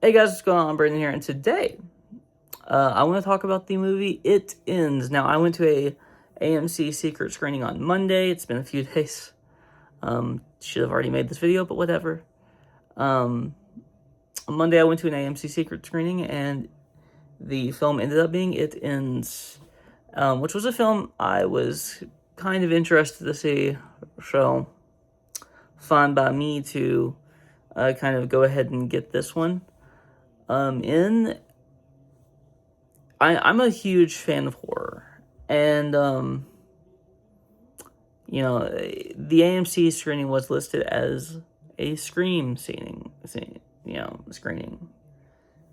Hey guys, what's going on? Brandon here, and today I want to talk about the movie It Ends. Now, I went to a AMC secret screening on Monday. It's been a few days. Should have already made this video, but whatever. On Monday, I went to an AMC secret screening, and the film ended up being It Ends, which was a film I was kind of interested to see. So, fun by me to kind of go ahead and get this one. I'm a huge fan of horror, and the AMC screening was listed as a Scream screening,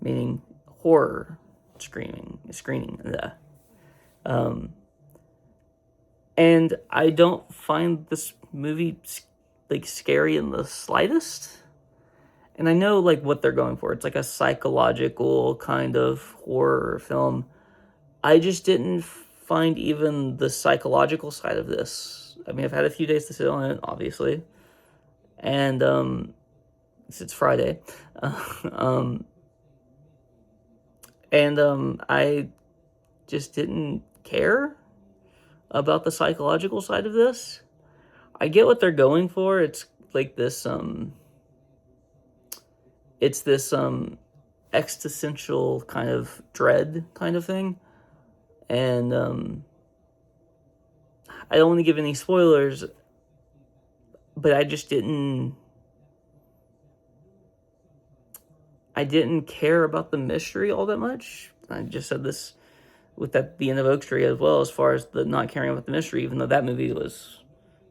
meaning horror screening. Yeah. And I don't find this movie like scary in the slightest. And I know like what they're going for. It's like a psychological kind of horror film. I just didn't find even the psychological side of this. I mean, I've had a few days to sit on it, obviously, and it's Friday, um, and I just didn't care about the psychological side of this. I get what they're going for. It's like this it's this existential kind of dread kind of thing, and I don't want to give any spoilers, but I didn't care about the mystery all that much. I just said this with the end of Oak Street as well, as far as the not caring about the mystery, even though that movie was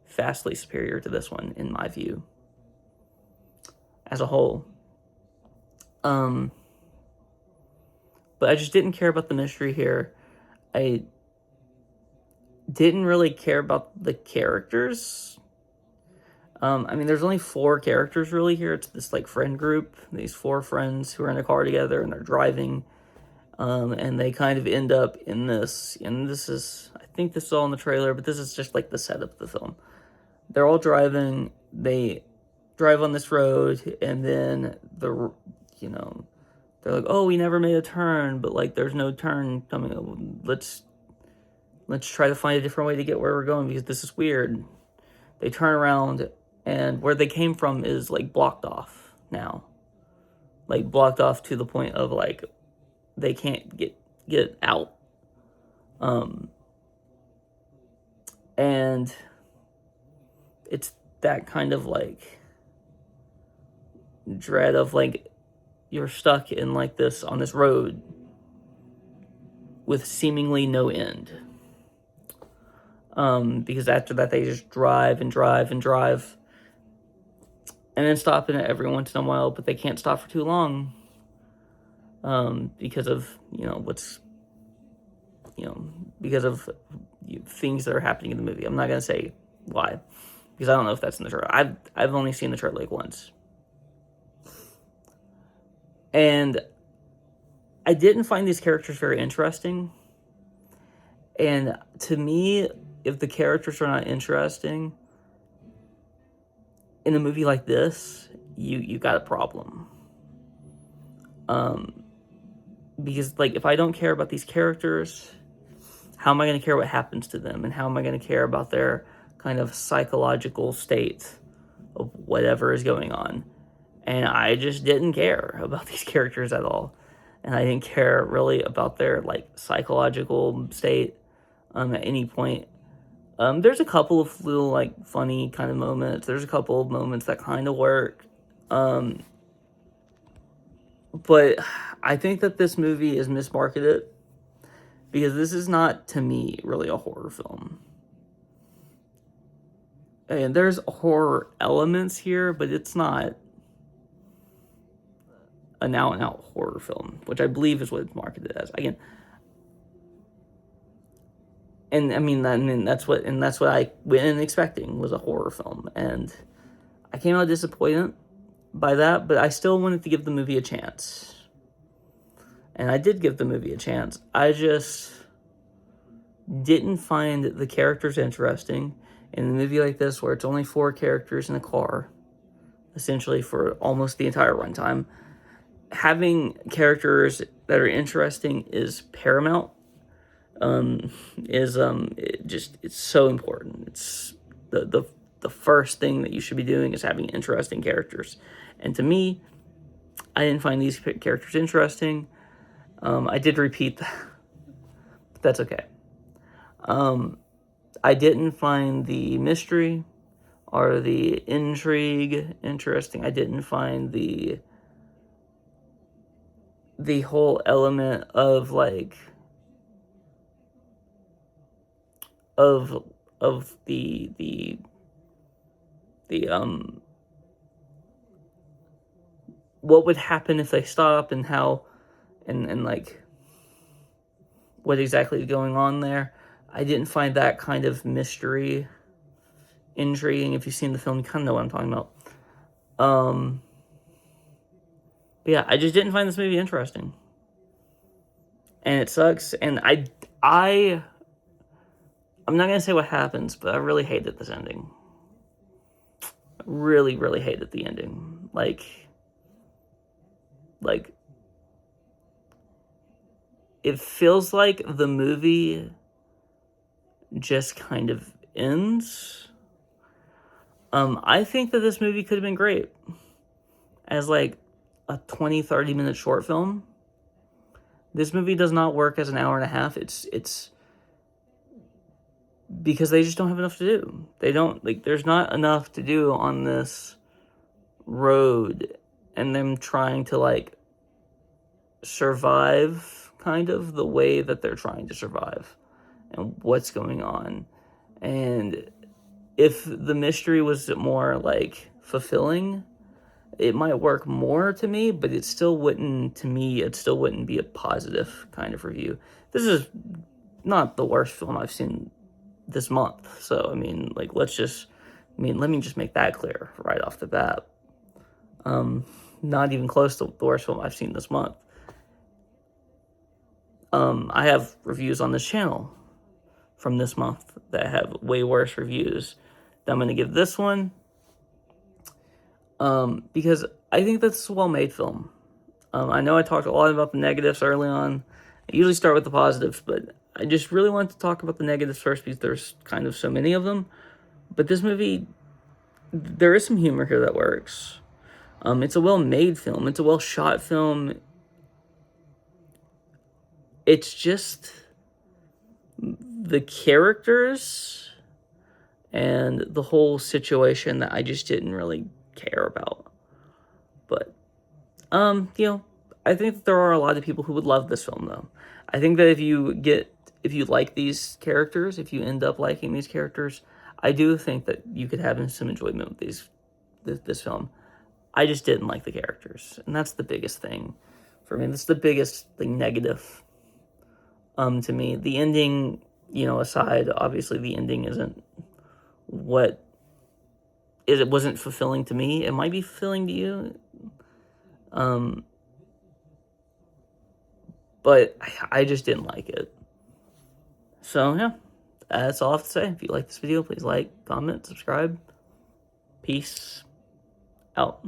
vastly superior to this one in my view as a whole. But I just didn't care about the mystery here. I didn't really care about the characters. I mean, there's only 4 characters really here. It's this like friend group, these 4 friends who are in a car together and they're driving, and they kind of end up in this. And I think this is all in the trailer, but this is just like the setup of the film. They're all driving. They drive on this road, and then they're like, oh, we never made a turn, but like there's no turn coming. Let's try to find a different way to get where we're going because this is weird. They turn around, and where they came from is like blocked off now. Like blocked off to the point of like they can't get out. And it's that kind of like dread of like you're stuck in like this on this road with seemingly no end. Because after that they just drive and drive and drive, and then stopping it every once in a while, but they can't stop for too long. Because of because of things that are happening in the movie. I'm not gonna say why, because I don't know if that's in the trailer. I've only seen the trailer like once, and I didn't find these characters very interesting. And to me, if the characters are not interesting in a movie like this, you got a problem. Because like if I don't care about these characters, how am I going to care what happens to them, and how am I going to care about their kind of psychological state of whatever is going on? And I just didn't care about these characters at all, and I didn't care really about their like psychological state at any point. There's a couple of little like funny kind of moments. There's a couple of moments that kind of work. But I think that this movie is mismarketed because this is not, to me, really a horror film. And there's horror elements here, but it's not an out-and-out horror film, which I believe is what it's marketed as. Again, and I mean, that's what I went in expecting was a horror film, and I came out disappointed by that, but I still wanted to give the movie a chance. And I did give the movie a chance. I just didn't find the characters interesting. In a movie like this, where it's only 4 characters in a car, essentially for almost the entire runtime, having characters that are interesting is paramount. It's so important. It's the first thing that you should be doing is having interesting characters. And to me, I didn't find these characters interesting. I did repeat that, but that's okay. I didn't find the mystery or the intrigue interesting. I didn't find the whole element of like of the what would happen if they stop, and how and like what exactly is going on there. I didn't find that kind of mystery intriguing. If you've seen the film, you kind of know what I'm talking about. But yeah, I just didn't find this movie interesting, and it sucks. And I'm not gonna say what happens, but I really hated this ending. Really, really hated the ending. Like it feels like the movie just kind of ends. I think that this movie could have been great as like a 20-30 minute short film. This movie does not work as an hour and a half. It's because they just don't have enough to do. They don't, like, there's not enough to do on this road, and them trying to like survive kind of the way that they're trying to survive and what's going on. And if the mystery was more like fulfilling, it might work more to me, but it still wouldn't be a positive kind of review. This is not the worst film I've seen this month. So, I mean, like, let me just make that clear right off the bat. Not even close to the worst film I've seen this month. I have reviews on this channel from this month that have way worse reviews than I'm going to give this one. Because I think that's a well-made film. I know I talked a lot about the negatives early on. I usually start with the positives, but I just really wanted to talk about the negatives first because there's kind of so many of them. But this movie, there is some humor here that works. It's a well-made film. It's a well-shot film. It's just the characters and the whole situation that I just didn't really care about. But, I think that there are a lot of people who would love this film, though. I think that if you like these characters, if you end up liking these characters, I do think that you could have some enjoyment with this film. I just didn't like the characters, and that's the biggest thing for me. That's the biggest negative to me. The ending, aside, obviously the ending isn't what it wasn't fulfilling to me. It might be fulfilling to you. But I just didn't like it. So, yeah, that's all I have to say. If you like this video, please like, comment, subscribe. Peace out.